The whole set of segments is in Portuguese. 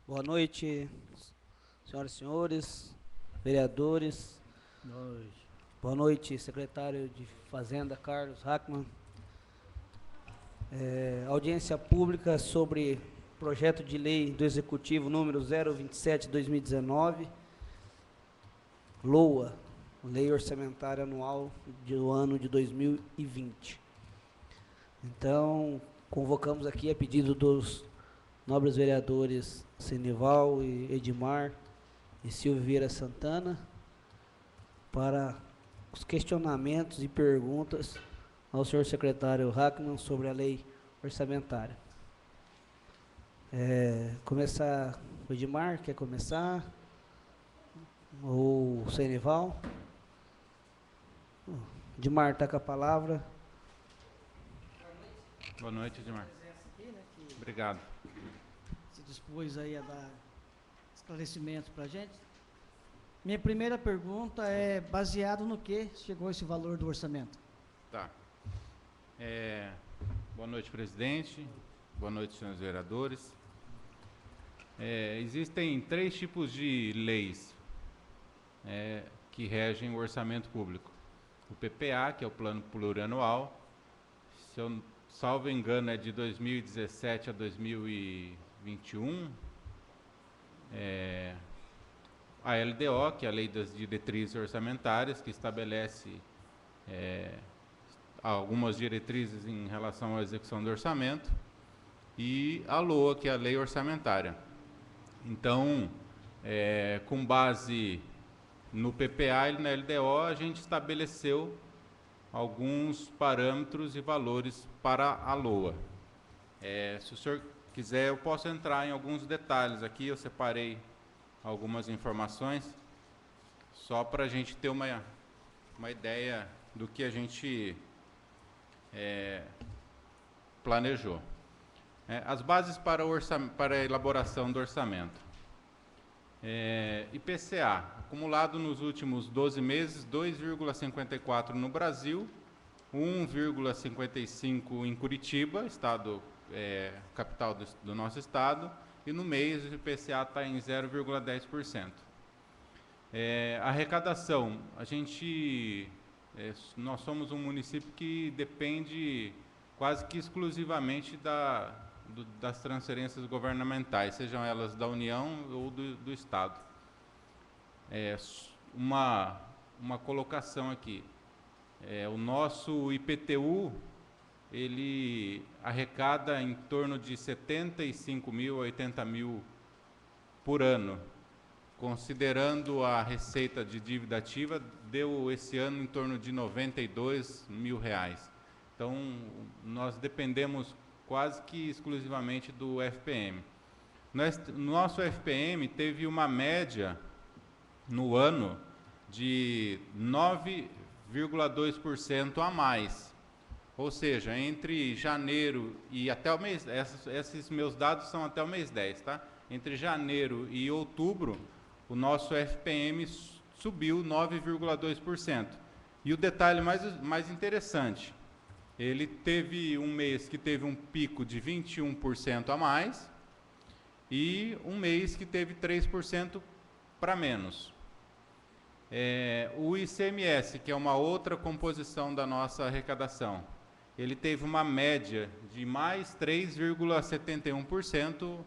Boa noite, senhoras e senhores, vereadores. Boa noite. Boa noite, secretário de Fazenda, Carlos Hackman. Audiência pública sobre projeto de lei do Executivo número 027/2019, LOA, Lei Orçamentária Anual do ano de 2020. Então, convocamos aqui a pedido dos nobres vereadores Senival e Edmar e Silvio Vieira Santana para os questionamentos e perguntas ao senhor secretário Hackman sobre a lei orçamentária. Começar o Edmar, quer começar? Ou o Senival? Edmar, está com a palavra. Boa noite, Edmar. Obrigado. Se dispôs aí a dar esclarecimentos para a gente. Minha primeira pergunta é baseado no que chegou esse valor do orçamento? Tá. Boa noite, presidente. Boa noite, senhores vereadores. Existem 3 tipos de leis que regem o orçamento público. O PPA, que é o Plano Plurianual, se eu salvo engano é de 2017 a 2021. A LDO, que é a Lei das Diretrizes Orçamentárias, que estabelece algumas diretrizes em relação à execução do orçamento, e a LOA, que é a Lei Orçamentária. Então, com base no PPA e na LDO, a gente estabeleceu alguns parâmetros e valores para a LOA. Se o senhor quiser, eu posso entrar em alguns detalhes aqui. Eu separei algumas informações, só para a gente ter uma ideia do que a gente planejou. As bases para a elaboração do orçamento. IPCA, acumulado nos últimos 12 meses, 2,54 no Brasil, 1,55 em Curitiba, estado capital do nosso estado, e no mês o IPCA está em 0,10%. Arrecadação, nós somos um município que depende quase que exclusivamente das transferências governamentais, sejam elas da União ou do Estado. Uma colocação aqui. O nosso IPTU, ele arrecada em torno de 75 mil a 80 mil por ano. Considerando a receita de dívida ativa, deu esse ano em torno de 92 mil reais. Então, nós dependemos quase que exclusivamente do FPM. Nosso FPM teve uma média no ano de 9,2% a mais. Ou seja, entre janeiro e até o mês... Esses meus dados são até o mês 10, tá? Entre janeiro e outubro, o nosso FPM subiu 9,2%. E o detalhe mais interessante, ele teve um mês que teve um pico de 21% a mais e um mês que teve 3% para menos. O ICMS, que é uma outra composição da nossa arrecadação, ele teve uma média de mais 3,71%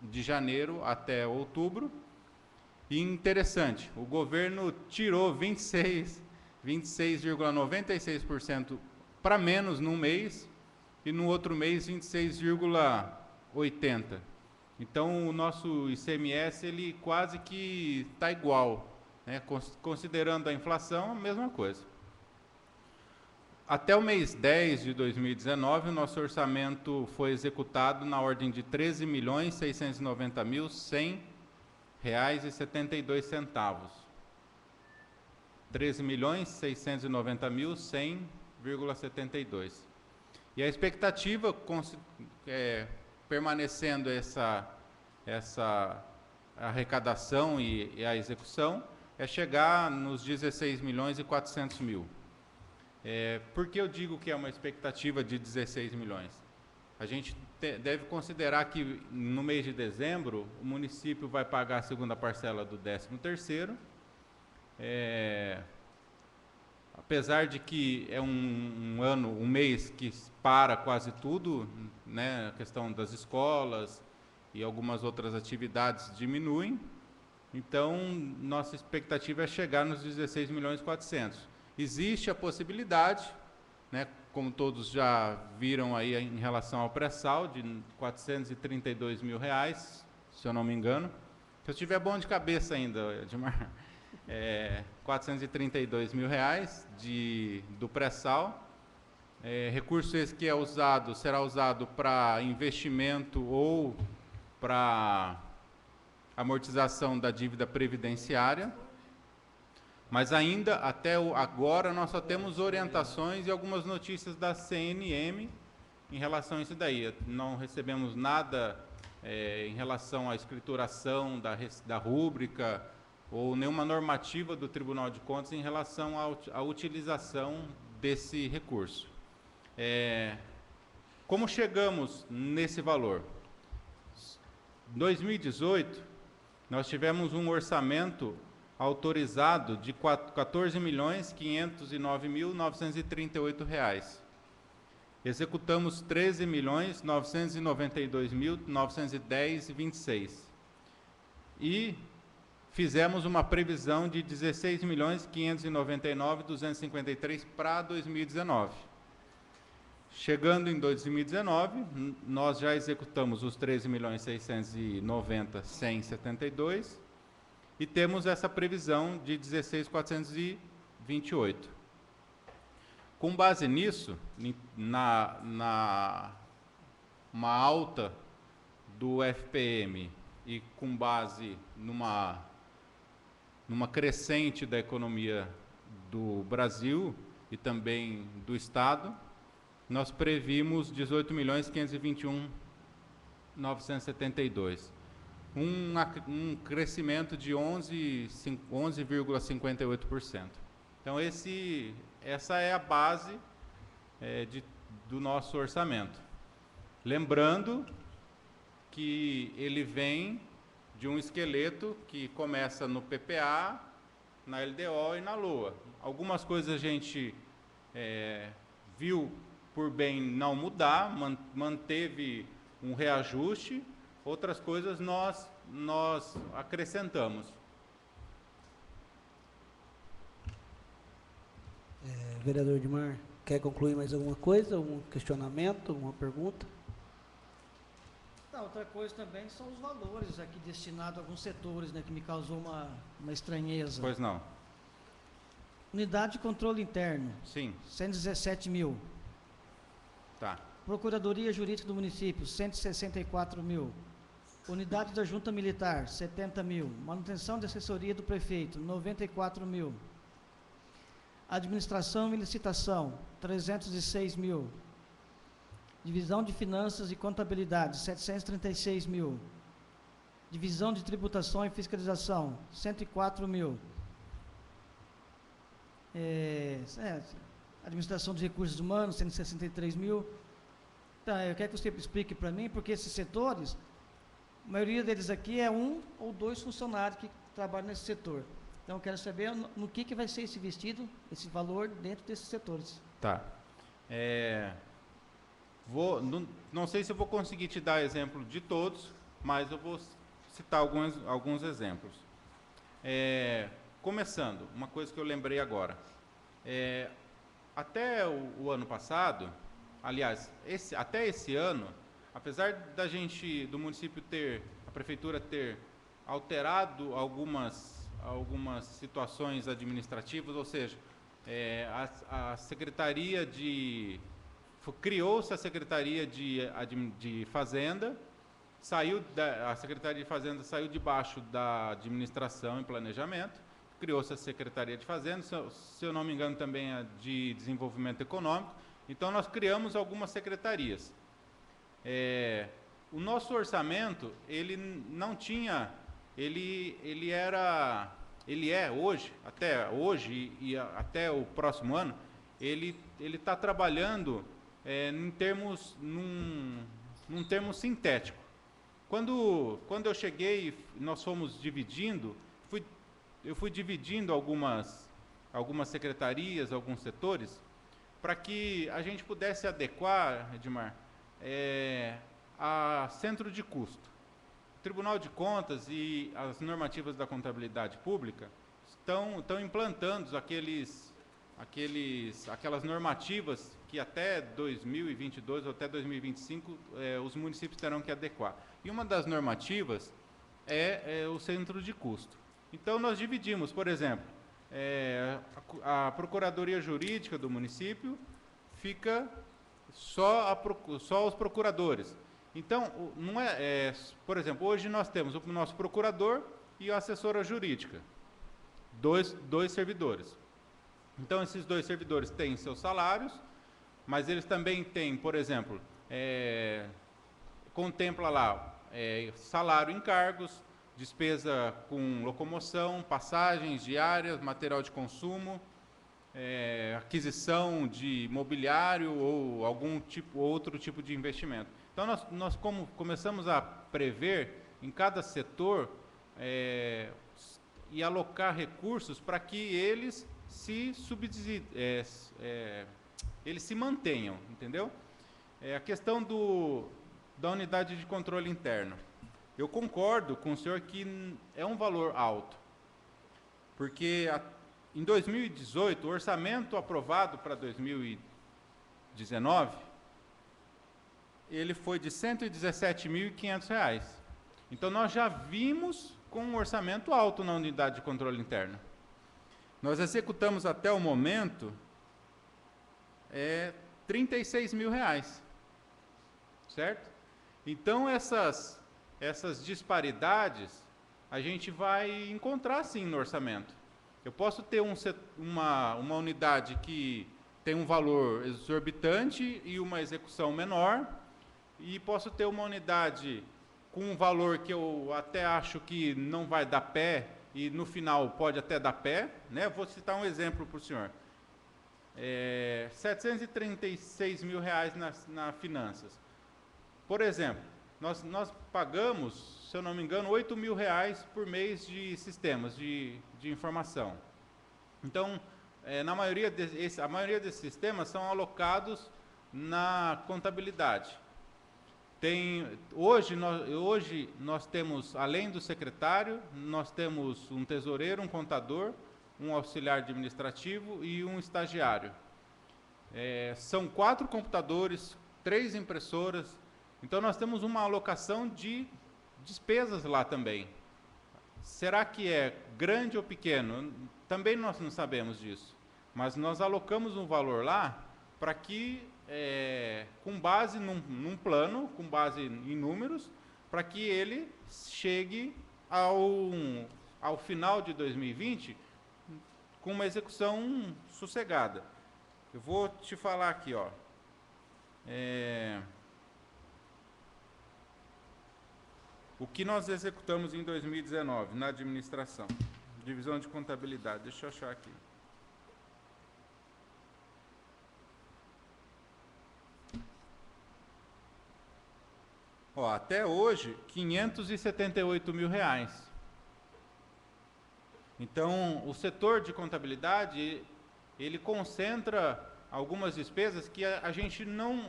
de janeiro até outubro. E interessante, o governo tirou 26,96% para menos num mês e no outro mês 26,80%. Então o nosso ICMS ele quase que está igual, né? Considerando a inflação, a mesma coisa. Até o mês 10 de 2019, o nosso orçamento foi executado na ordem de R$ 13.690.100,72. R$ 13.690.100,72. E a expectativa, permanecendo essa arrecadação e a execução, é chegar nos 16.400.000. Por que eu digo que é uma expectativa de 16 milhões? a gente deve considerar que no mês de dezembro o município vai pagar a segunda parcela do 13º. Apesar de que é um mês que para quase tudo, né, a questão das escolas e algumas outras atividades diminuem, então nossa expectativa é chegar nos 16.400.000. Existe a possibilidade, né, como todos já viram aí em relação ao pré-sal, de R$ 432.000, se eu não me engano. Se eu estiver bom de cabeça ainda, Edmar. R$ 432.000 do pré-sal. Recurso esse que será usado para investimento ou para amortização da dívida previdenciária. Mas ainda, até agora, nós só temos orientações e algumas notícias da CNM em relação a isso daí. Não recebemos nada em relação à escrituração da rúbrica ou nenhuma normativa do Tribunal de Contas em relação à utilização desse recurso. Como chegamos nesse valor? Em 2018, nós tivemos um orçamento autorizado de R$ 14.509.938. Executamos R$ 13.992.910,26. E fizemos uma previsão de R$ 16.599.253 para 2019. Chegando em 2019, nós já executamos os R$ 13.690.172 e temos essa previsão de R$ 16.428. Com base nisso, uma alta do FPM e com base numa crescente da economia do Brasil e também do Estado, nós previmos R$ 18.521.972. Um crescimento de 11,58%. Então, essa é a base do nosso orçamento. Lembrando que ele vem de um esqueleto que começa no PPA, na LDO e na LOA. Algumas coisas a gente viu por bem não mudar, manteve um reajuste, outras coisas nós acrescentamos. Vereador Edmar, quer concluir mais alguma coisa? Algum questionamento, alguma pergunta? Outra coisa também são os valores aqui destinados a alguns setores, né, que me causou uma estranheza. Pois não. Unidade de controle interno. Sim. 117 mil. Tá. Procuradoria Jurídica do Município, 164 mil. Unidade da Junta Militar, 70 mil. Manutenção de assessoria do prefeito, 94 mil. Administração e licitação, 306 mil. Divisão de Finanças e Contabilidade, 736 mil. Divisão de Tributação e Fiscalização, 104 mil. Administração de Recursos Humanos, 163 mil. Então, eu quero que você explique para mim, porque esses setores, a maioria deles aqui é 1 ou 2 funcionários que trabalham nesse setor. Então, eu quero saber no que vai ser investido esse valor dentro desses setores. Tá. Não sei se eu vou conseguir te dar exemplo de todos, mas eu vou citar alguns exemplos. Começando, uma coisa que eu lembrei agora. Até o ano passado, aliás, até esse ano, apesar do município a prefeitura ter alterado algumas situações administrativas, ou seja, a Secretaria criou-se a Secretaria de Fazenda, a Secretaria de Fazenda saiu debaixo da Administração e Planejamento, criou-se a Secretaria de Fazenda, se eu não me engano também a de Desenvolvimento Econômico. Então nós criamos algumas secretarias. O nosso orçamento, ele não tinha, ele é hoje, até hoje e até o próximo ano, ele está trabalhando num termo sintético. Quando eu cheguei, nós fomos dividindo, eu fui dividindo algumas secretarias, alguns setores, para que a gente pudesse adequar, Edmar, a centro de custo. O Tribunal de Contas e as normativas da contabilidade pública estão implantando aquelas normativas que até 2022 ou até 2025 os municípios terão que adequar. E uma das normativas é o centro de custo. Então, nós dividimos, por exemplo, a Procuradoria Jurídica do município fica só os procuradores. Então, por exemplo, hoje nós temos o nosso procurador e a assessora jurídica, dois servidores. Então, esses 2 servidores têm seus salários, mas eles também têm, por exemplo, contempla lá salário em cargos, despesa com locomoção, passagens diárias, material de consumo, aquisição de mobiliário ou outro tipo de investimento. Então, nós começamos a prever em cada setor e alocar recursos para que eles eles se mantenham, entendeu? A questão da unidade de controle interno. Eu concordo com o senhor que é um valor alto, porque em 2018, o orçamento aprovado para 2019, ele foi de R$ 117.500. Então, nós já vimos com um orçamento alto na unidade de controle interno. Nós executamos até o momento R$ 36.000, certo? Então, essas disparidades a gente vai encontrar sim no orçamento. Eu posso ter uma unidade que tem um valor exorbitante e uma execução menor, e posso ter uma unidade com um valor que eu até acho que não vai dar pé, e no final pode até dar pé, né? Vou citar um exemplo para o senhor. R$ 736.000 na finanças. Por exemplo, nós pagamos, se eu não me engano, R$ 8.000 por mês de sistemas de informação. Então, a maioria desses sistemas são alocados na contabilidade. Hoje nós temos, além do secretário, nós temos um tesoureiro, um contador, um auxiliar administrativo e um estagiário. São 4 computadores, 3 impressoras. Então, nós temos uma alocação de despesas lá também. Será que é grande ou pequeno? Também nós não sabemos disso. Mas nós alocamos um valor lá para que, com base num plano, com base em números, para que ele chegue ao final de 2020 com uma execução sossegada. Eu vou te falar aqui, ó. O que nós executamos em 2019 na administração, divisão de contabilidade, deixa eu achar aqui. Até hoje, R$ 578.000. Então, o setor de contabilidade, ele concentra algumas despesas que a gente não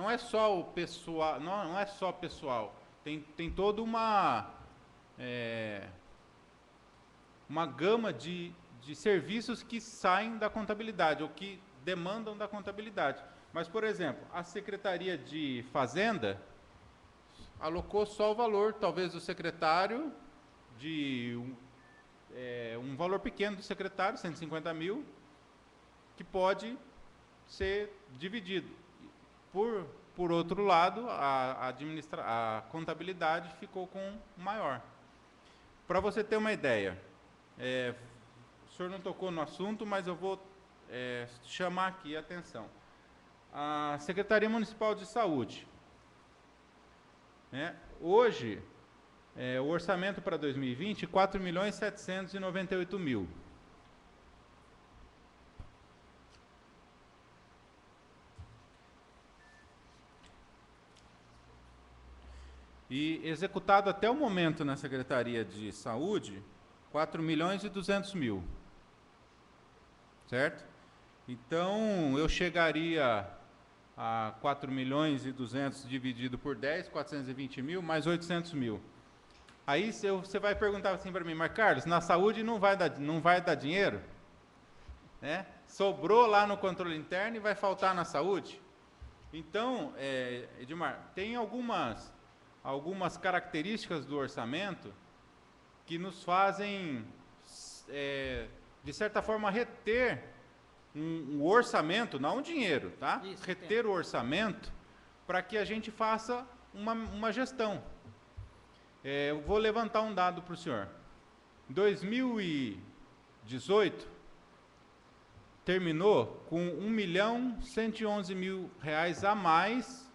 é só o pessoal, não é só pessoal. Tem toda uma gama de serviços que saem da contabilidade, ou que demandam da contabilidade. Mas, por exemplo, a Secretaria de Fazenda alocou só o valor, talvez, do secretário, um valor pequeno do secretário, 150 mil, que pode ser dividido. Por outro lado, a contabilidade ficou com maior. Para você ter uma ideia, o senhor não tocou no assunto, mas eu vou chamar aqui a atenção. A Secretaria Municipal de Saúde. Hoje, o orçamento para 2020, R$ 4.798.000. E executado até o momento na Secretaria de Saúde, 4.200.000. Certo? Então, eu chegaria a 4.200.000 dividido por 10, 420.000, mais 800.000. Aí você vai perguntar assim para mim, mas Carlos, na saúde não vai dar dinheiro? Né? Sobrou lá no controle interno e vai faltar na saúde? Então, Edmar, tem algumas características do orçamento que nos fazem, de certa forma, reter um orçamento, não um dinheiro, tá? Isso, reter o orçamento para que a gente faça uma gestão. Eu vou levantar um dado para o senhor. Em 2018, terminou com R$1.111.000 a mais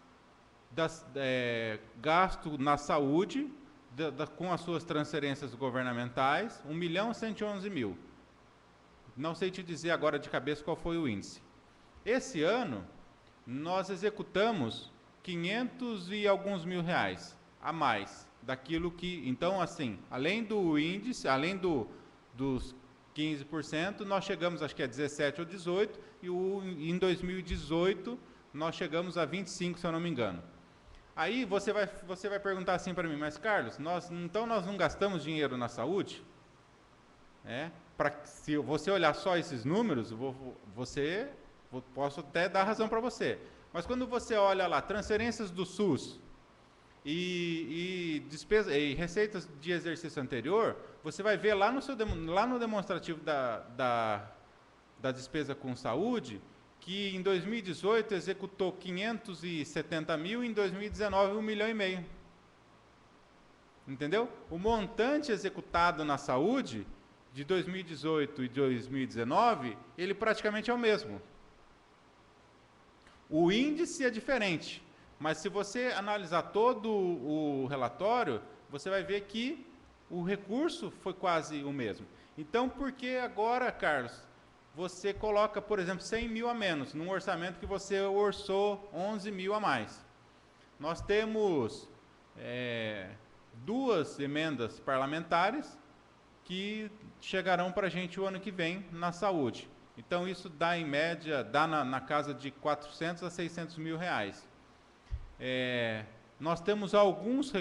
gasto na saúde, com as suas transferências governamentais, 1.111.000. Não sei te dizer agora de cabeça qual foi o índice. Esse ano, nós executamos 500 e alguns mil reais a mais daquilo que... Então, assim, além do índice, além dos 15%, nós chegamos, acho que é 17 ou 18, e em 2018 nós chegamos a 25, se eu não me engano. Aí você vai perguntar assim para mim, mas Carlos, então nós não gastamos dinheiro na saúde? Se você olhar só esses números, posso até dar razão para você. Mas quando você olha lá, transferências do SUS e receitas de exercício anterior, você vai ver lá no demonstrativo da despesa com saúde, que em 2018 executou 570.000 e em 2019 1,5 milhão. Entendeu? O montante executado na saúde de 2018 e 2019, ele praticamente é o mesmo. O índice é diferente, mas se você analisar todo o relatório, você vai ver que o recurso foi quase o mesmo. Então, por que agora, Carlos, você coloca, por exemplo, 100.000 a menos, num orçamento que você orçou 11.000 a mais? Nós temos 2 emendas parlamentares que chegarão para a gente o ano que vem na saúde. Então, isso dá, em média, na casa de 400 a 600 mil reais. Nós temos alguns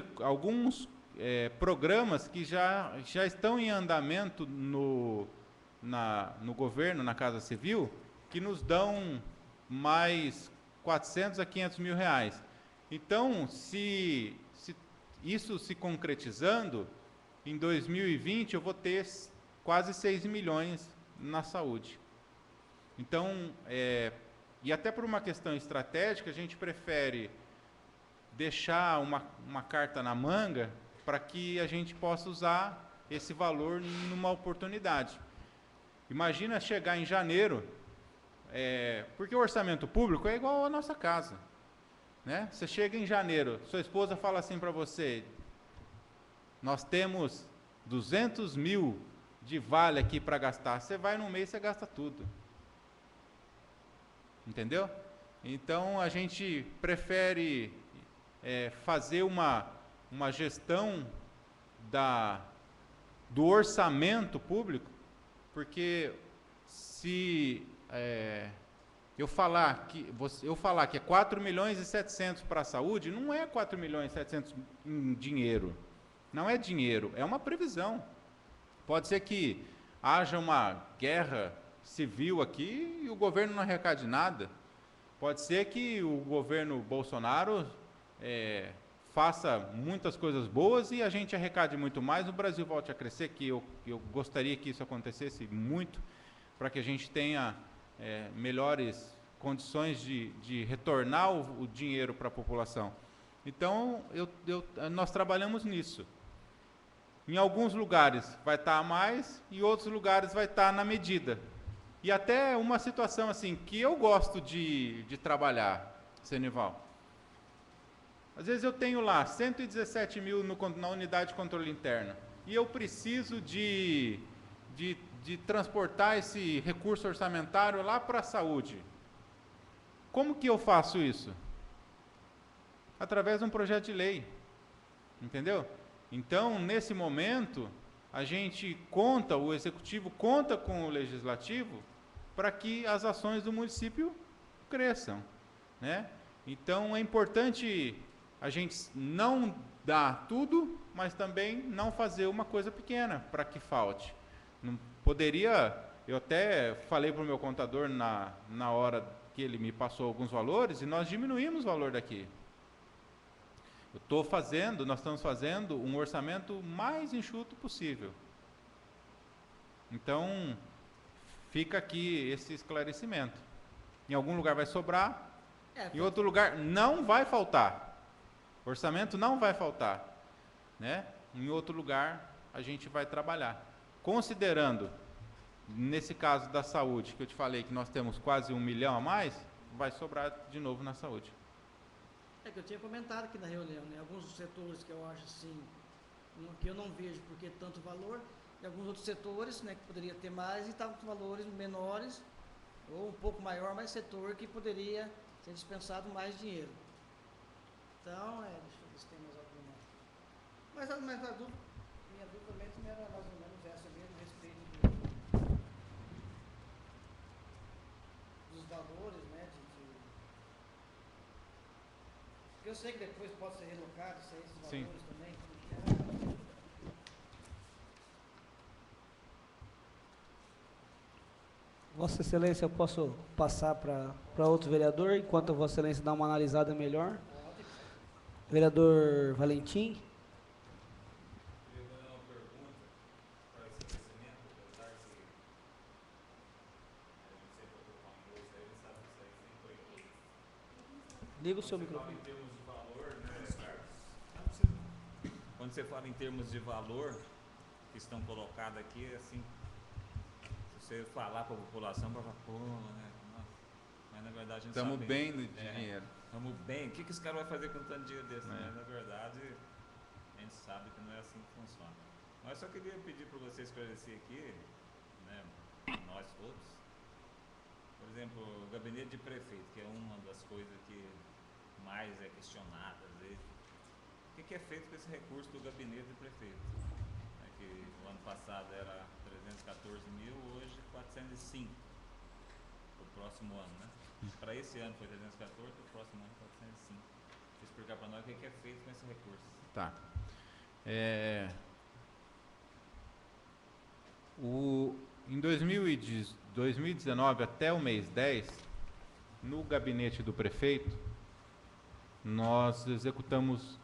programas que já estão em andamento no governo, na Casa Civil, que nos dão mais 400 a 500 mil reais. Então, se isso se concretizando, em 2020 eu vou ter quase 6 milhões na saúde. Então, e até por uma questão estratégica, a gente prefere deixar uma carta na manga para que a gente possa usar esse valor numa oportunidade. Imagina chegar em janeiro, porque o orçamento público é igual à nossa casa, né? Você chega em janeiro, sua esposa fala assim para você, nós temos 200 mil de vale aqui para gastar, você vai no mês e você gasta tudo. Entendeu? Então, a gente prefere fazer uma gestão do orçamento público, porque se eu falar que é 4.700.000 para a saúde, não é 4.700.000 em dinheiro. Não é dinheiro, é uma previsão. Pode ser que haja uma guerra civil aqui e o governo não arrecade nada. Pode ser que o governo Bolsonaro faça muitas coisas boas e a gente arrecade muito mais, o Brasil volte a crescer, que eu gostaria que isso acontecesse muito, para que a gente tenha melhores condições de retornar o dinheiro para a população. Então, nós trabalhamos nisso. Em alguns lugares vai estar a mais e em outros lugares vai estar na medida. E até uma situação assim, que eu gosto de trabalhar, Senival. Às vezes eu tenho lá 117 mil na unidade de controle interno e eu preciso de transportar esse recurso orçamentário lá para a saúde. Como que eu faço isso? Através de um projeto de lei. Entendeu? Então, nesse momento, a gente conta, o executivo conta com o legislativo para que as ações do município cresçam, né? Então, é importante a gente não dar tudo, mas também não fazer uma coisa pequena para que falte. Não poderia, eu até falei para o meu contador na hora que ele me passou alguns valores e nós diminuímos o valor daqui. Nós estamos fazendo um orçamento mais enxuto possível. Então, fica aqui esse esclarecimento. Em algum lugar vai sobrar, em outro lugar não vai faltar. Orçamento não vai faltar, né? Em outro lugar a gente vai trabalhar. Considerando, nesse caso da saúde, que eu te falei que nós temos quase 1 milhão a mais, vai sobrar de novo na saúde. É que eu tinha comentado aqui na reunião, né? Alguns dos setores que eu acho assim, que eu não vejo porque tanto valor, e alguns outros setores, né, que poderia ter mais e estavam com valores menores, ou um pouco maior, mas setor que poderia ser dispensado mais dinheiro. Então, deixa eu ver se tem mais alguma. Mas minha dúvida mesmo era mais ou menos essa mesmo, a respeito dos valores, né, porque eu sei que depois pode ser relocado, esses valores também. Vossa Excelência, eu posso passar para outro vereador, enquanto a Vossa Excelência dá uma analisada melhor? Vereador Valentim. Eu vou dar uma pergunta para esse crescimento, apesar que a gente sempre ocupar um bolso aí, ele sabe que isso aí sempre foi. Liga o seu microfone. Em termos de valor, né, Carlos? Quando você fala em termos de valor que estão colocados aqui, assim, se você falar para a população, vai falar, pô, né? Nossa. Mas na verdade a gente Estamos sabe, bem no dinheiro. Estamos bem. O que esse cara vai fazer com tanto dinheiro desse? É. Mas na verdade a gente sabe que não é assim que funciona. Mas só queria pedir para você esclarecer aqui, né, nós todos, por exemplo, o gabinete de prefeito, que é uma das coisas que mais é questionada às vezes. O que é feito com esse recurso do gabinete de prefeito? Que o ano passado era 314 mil, hoje 405 para o próximo ano, né? Para esse ano foi 314, para o próximo ano 405. Vou explicar para nós o que é feito com esse recurso. Tá. Em 2019, até o mês 10, no gabinete do prefeito, nós executamos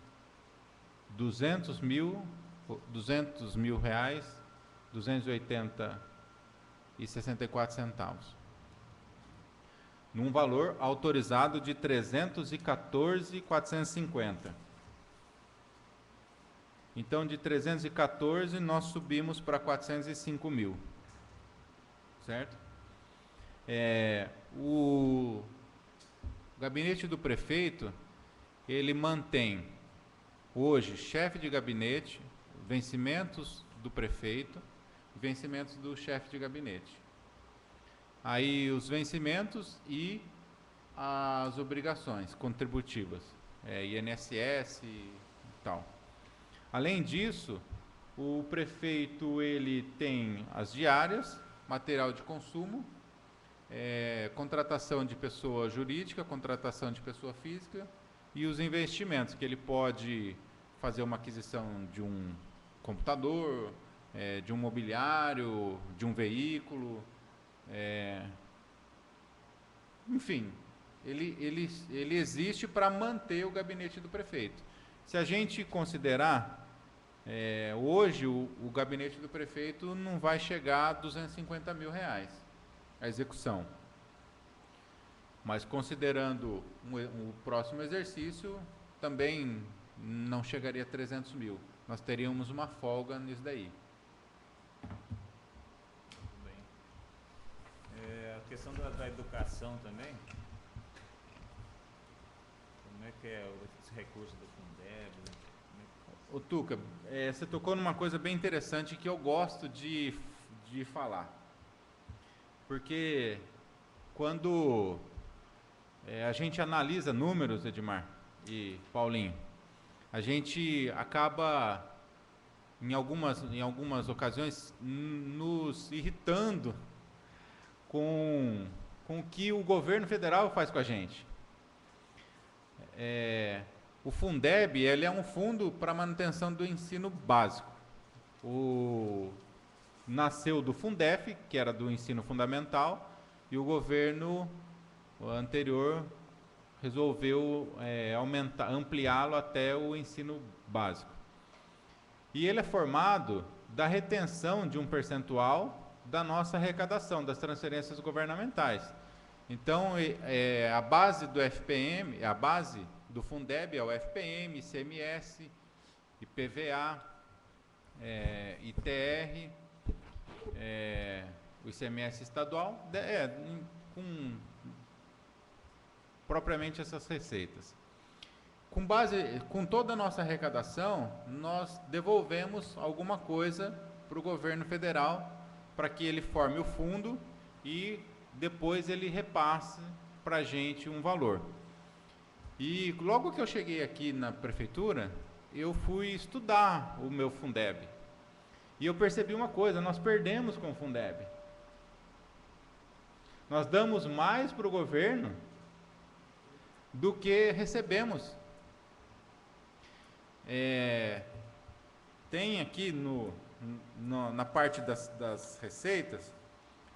200 mil reais, 280,64 centavos. Num valor autorizado de 314,450. Então, de 314, nós subimos para 405 mil. Certo? O gabinete do prefeito, ele mantém hoje chefe de gabinete, vencimentos do prefeito e vencimentos do chefe de gabinete. Aí os vencimentos e as obrigações contributivas, INSS e tal. Além disso, o prefeito ele tem as diárias, material de consumo, contratação de pessoa jurídica, contratação de pessoa física e os investimentos, que ele pode fazer uma aquisição de um computador, de um mobiliário, de um veículo, enfim, ele existe para manter o gabinete do prefeito. Se a gente considerar, hoje o gabinete do prefeito não vai chegar a 250 mil reais, a execução. Mas considerando o próximo exercício, também não chegaria a 300 mil. Nós teríamos uma folga nisso daí. Tudo bem. A questão da educação também, como é que é esse recurso do Fundeb? Ô Tuca, você tocou numa coisa bem interessante que eu gosto de falar. Porque quando a gente analisa números, Edmar e Paulinho, a gente acaba, em algumas ocasiões, nos irritando com o que o governo federal faz com a gente. O Fundeb, ele é um fundo para manutenção do ensino básico. Nasceu do Fundef, que era do ensino fundamental, e o governo anterior resolveu ampliá-lo até o ensino básico. E ele é formado da retenção de um percentual da nossa arrecadação, das transferências governamentais. Então, a base do FPM, a base do Fundeb é o FPM, ICMS, IPVA, ITR, o ICMS estadual, propriamente essas receitas. Com toda a nossa arrecadação, nós devolvemos alguma coisa para o governo federal, para que ele forme o fundo e depois ele repasse para a gente um valor. E logo que eu cheguei aqui na prefeitura, eu fui estudar o meu Fundeb. E eu percebi uma coisa: nós perdemos com o Fundeb. Nós damos mais para o governo do que recebemos. Tem aqui na parte das receitas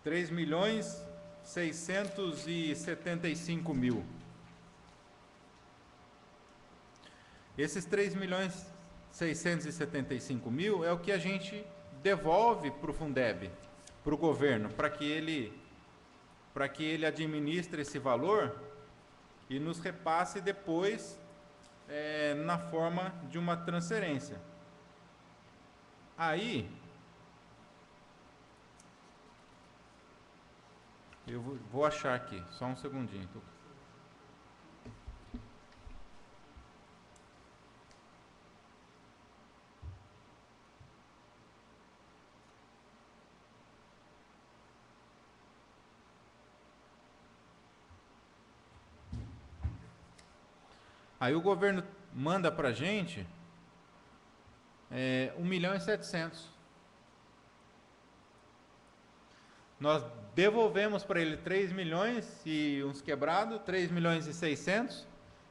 3.675.000. Esses 3.675.000 é o que a gente devolve para o Fundeb, para o governo, para que ele administre esse valor e nos repasse depois na forma de uma transferência. Aí, eu vou achar aqui, só um segundinho. Aí o governo manda para a gente 1.700.000. Nós devolvemos para ele 3 milhões e uns quebrados, 3.600.000,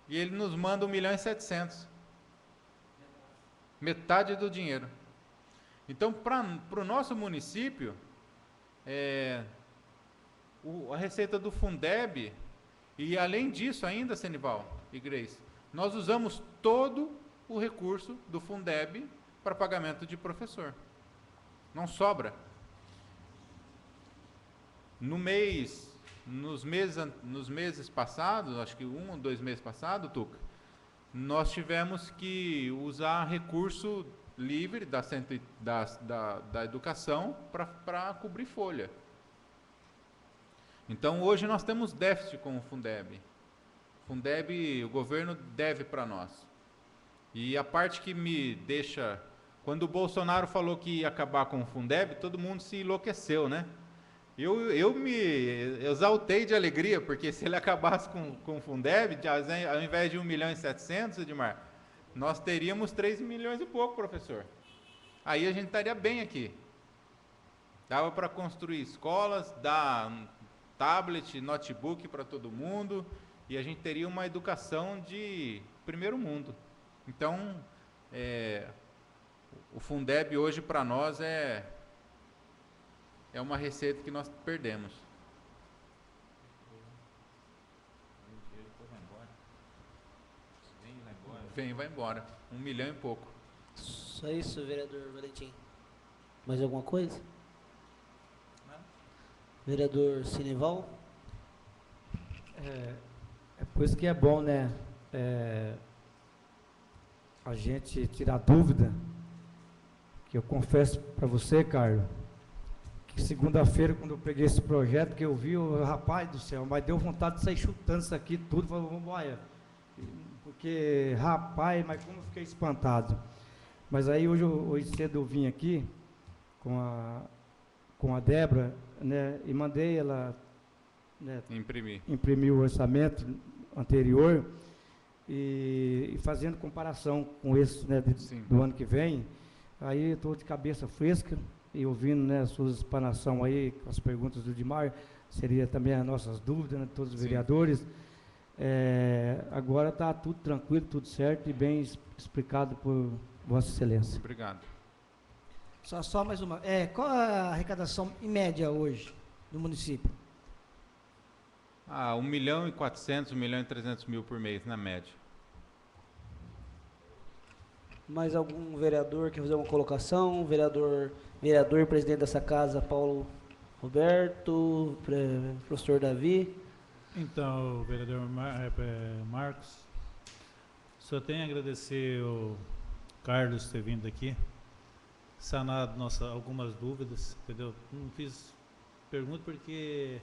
e ele nos manda 1.700.000. Metade do dinheiro. Então, para o nosso município, a receita do Fundeb, e além disso ainda, Senival e Grace, nós usamos todo o recurso do Fundeb para pagamento de professor. Não sobra. Nos meses passados, acho que 1 ou 2 meses passados, Tuca, nós tivemos que usar recurso livre da educação para cobrir folha. Então, hoje nós temos déficit com o Fundeb. Fundeb, o governo deve para nós. E a parte que me deixa... Quando o Bolsonaro falou que ia acabar com o Fundeb, todo mundo se enlouqueceu, né? Eu me exaltei de alegria, porque se ele acabasse com o Fundeb, ao invés de 1.700.000, Edmar, nós teríamos 3 milhões e pouco, professor. Aí a gente estaria bem aqui. Dava para construir escolas, dar tablet, notebook para todo mundo, e a gente teria uma educação de primeiro mundo. Então, o Fundeb hoje para nós é uma receita que nós perdemos. Vem e vai embora. 1 milhão e pouco. Só isso, vereador Valentim. Mais alguma coisa? Não. Vereador Senival? Por isso que é bom, né? A gente tirar dúvida. Que eu confesso para você, Carlos, que segunda-feira, quando eu peguei esse projeto, que eu vi, rapaz do céu, mas deu vontade de sair chutando isso aqui tudo, falou, vamos embora. Porque, rapaz, mas como eu fiquei espantado. Mas aí hoje cedo eu vim aqui com a Débora, né, e mandei ela, né, imprimir o orçamento anterior, E fazendo comparação com esse, né, Sim. do ano que vem, aí estou de cabeça fresca e ouvindo, né, as suas explanações aí, as perguntas do Dimar, seria também as nossas dúvidas, né, de todos os Sim. vereadores. Agora está tudo tranquilo, tudo certo e bem explicado por Vossa Excelência. Obrigado. Só mais uma. Qual a arrecadação em média hoje do município? 1.400.000, 1.300.000 por mês, na média. Mais algum vereador quer fazer uma colocação? Vereador e presidente dessa casa, Paulo Roberto, professor Davi. Então, vereador Marcos, só tenho a agradecer o Carlos ter vindo aqui, sanado algumas dúvidas, entendeu? Não fiz pergunta porque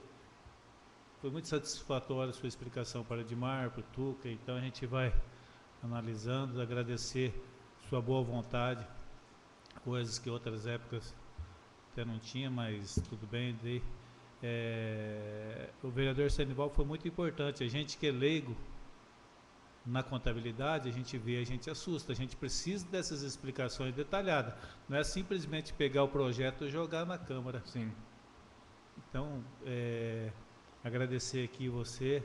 foi muito satisfatória a sua explicação para o Edmar, para o Tuca, então a gente vai analisando, agradecer sua boa vontade, coisas que outras épocas até não tinha, mas tudo bem. O vereador Senival foi muito importante. A gente que é leigo na contabilidade, a gente vê, a gente assusta, a gente precisa dessas explicações detalhadas. Não é simplesmente pegar o projeto e jogar na Câmara. Sim. Então, agradecer aqui você,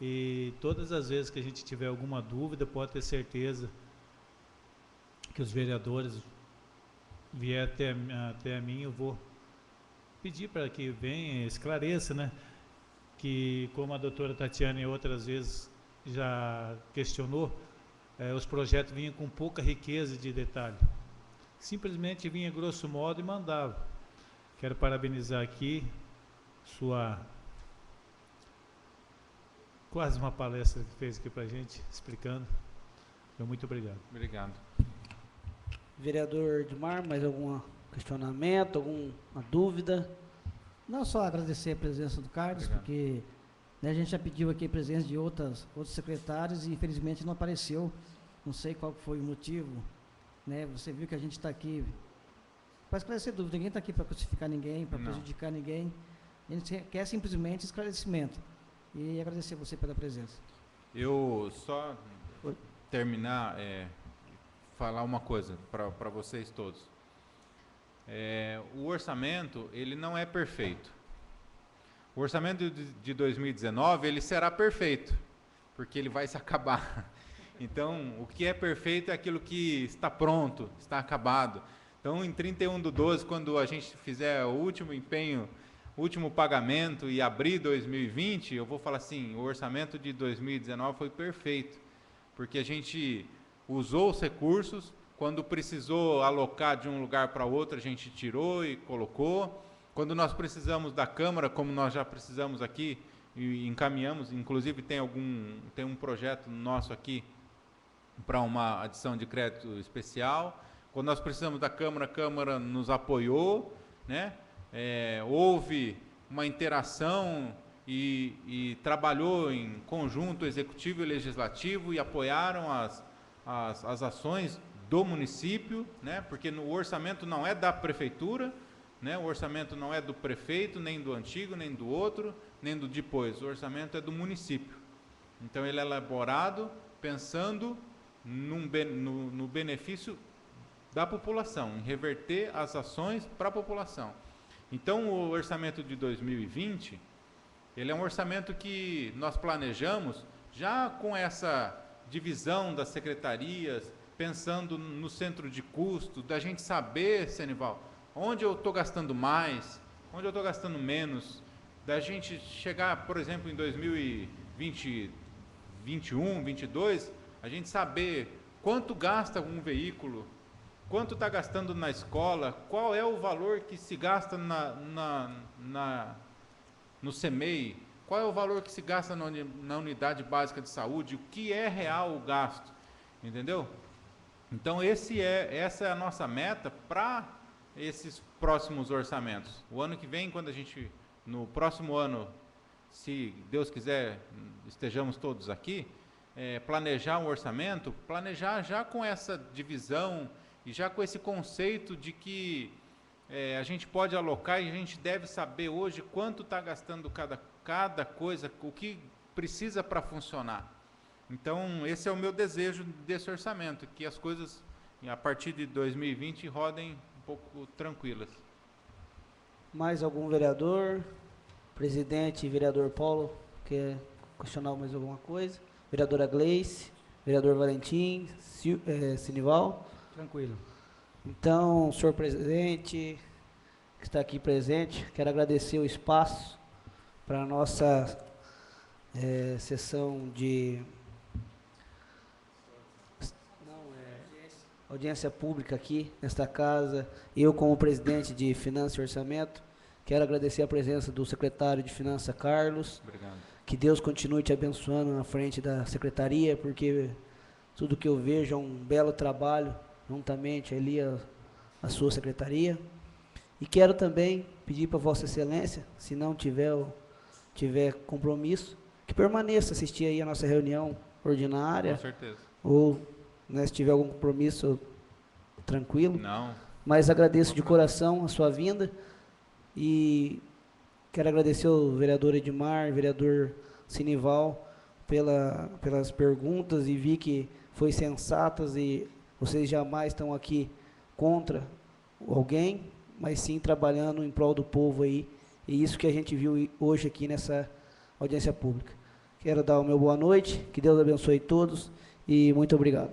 e todas as vezes que a gente tiver alguma dúvida, pode ter certeza que os vereadores vier até a mim, eu vou pedir para que venha, esclareça, né? Que, como a doutora Tatiana outras vezes já questionou, os projetos vinham com pouca riqueza de detalhe. Simplesmente vinha grosso modo e mandava. Quero parabenizar aqui quase uma palestra que fez aqui para a gente, explicando. Muito obrigado. Obrigado. Vereador Edmar, mais algum questionamento, alguma dúvida? Não só agradecer a presença do Carlos, Obrigado. porque, né, a gente já pediu aqui a presença de outros secretários e infelizmente não apareceu. Não sei qual foi o motivo, né? Você viu que a gente está aqui para esclarecer dúvida. Ninguém está aqui para crucificar ninguém, para prejudicar ninguém. A gente quer simplesmente esclarecimento. E agradecer você pela presença. Eu só terminar, falar uma coisa para vocês todos. O orçamento, ele não é perfeito. O orçamento de 2019, ele será perfeito, porque ele vai se acabar. Então, o que é perfeito é aquilo que está pronto, está acabado. Então, em 31/12, quando a gente fizer o último empenho, o último pagamento e abrir 2020, eu vou falar assim, o orçamento de 2019 foi perfeito, porque a gente usou os recursos, quando precisou alocar de um lugar para outro, a gente tirou e colocou. Quando nós precisamos da Câmara, como nós já precisamos aqui, e encaminhamos, inclusive tem um projeto nosso aqui para uma adição de crédito especial. Quando nós precisamos da Câmara, a Câmara nos apoiou, né? Houve uma interação e trabalhou em conjunto executivo e legislativo e apoiaram as ações do município, né? Porque o orçamento não é da prefeitura, né? O orçamento não é do prefeito, nem do antigo, nem do outro, nem do depois. O orçamento é do município. Então ele é elaborado pensando no benefício da população, em reverter as ações para a população. Então o orçamento de 2020, ele é um orçamento que nós planejamos já com essa divisão das secretarias, pensando no centro de custo, da gente saber, Senival, onde eu estou gastando mais, onde eu estou gastando menos, da gente chegar, por exemplo, em 2020, 21, 22, a gente saber quanto gasta um veículo, quanto está gastando na escola, qual é o valor que se gasta no CEMEI, qual é o valor que se gasta na unidade básica de saúde, o que é real o gasto, entendeu? Então essa é a nossa meta para esses próximos orçamentos. O ano que vem, no próximo ano, se Deus quiser, estejamos todos aqui, planejar um orçamento, planejar já com essa divisão e já com esse conceito de que a gente pode alocar e a gente deve saber hoje quanto está gastando cada coisa, o que precisa para funcionar. Então, esse é o meu desejo desse orçamento, que as coisas, a partir de 2020, rodem um pouco tranquilas. Mais algum vereador? Presidente e vereador Paulo, quer questionar mais alguma coisa? Vereadora Gleice, vereador Valentim, Sinival? Tranquilo. Então, senhor presidente, que está aqui presente, quero agradecer o espaço para a nossa sessão de audiência pública aqui nesta casa. Eu, como presidente de Finanças e Orçamento, quero agradecer a presença do secretário de Finanças, Carlos. Obrigado. Que Deus continue te abençoando na frente da secretaria, porque tudo que eu vejo é um belo trabalho, juntamente ali a sua secretaria. E quero também pedir para Vossa Excelência, se não tiver compromisso, que permaneça assistir aí a nossa reunião ordinária. Com certeza. Ou, né, se tiver algum compromisso, tranquilo. Não. Mas agradeço de coração a sua vinda e quero agradecer ao vereador Edmar, vereador Sinival, pelas perguntas, e vi que foi sensatas e vocês jamais estão aqui contra alguém, mas sim trabalhando em prol do povo aí, e isso que a gente viu hoje aqui nessa audiência pública. Quero dar o meu boa noite, que Deus abençoe todos e muito obrigado.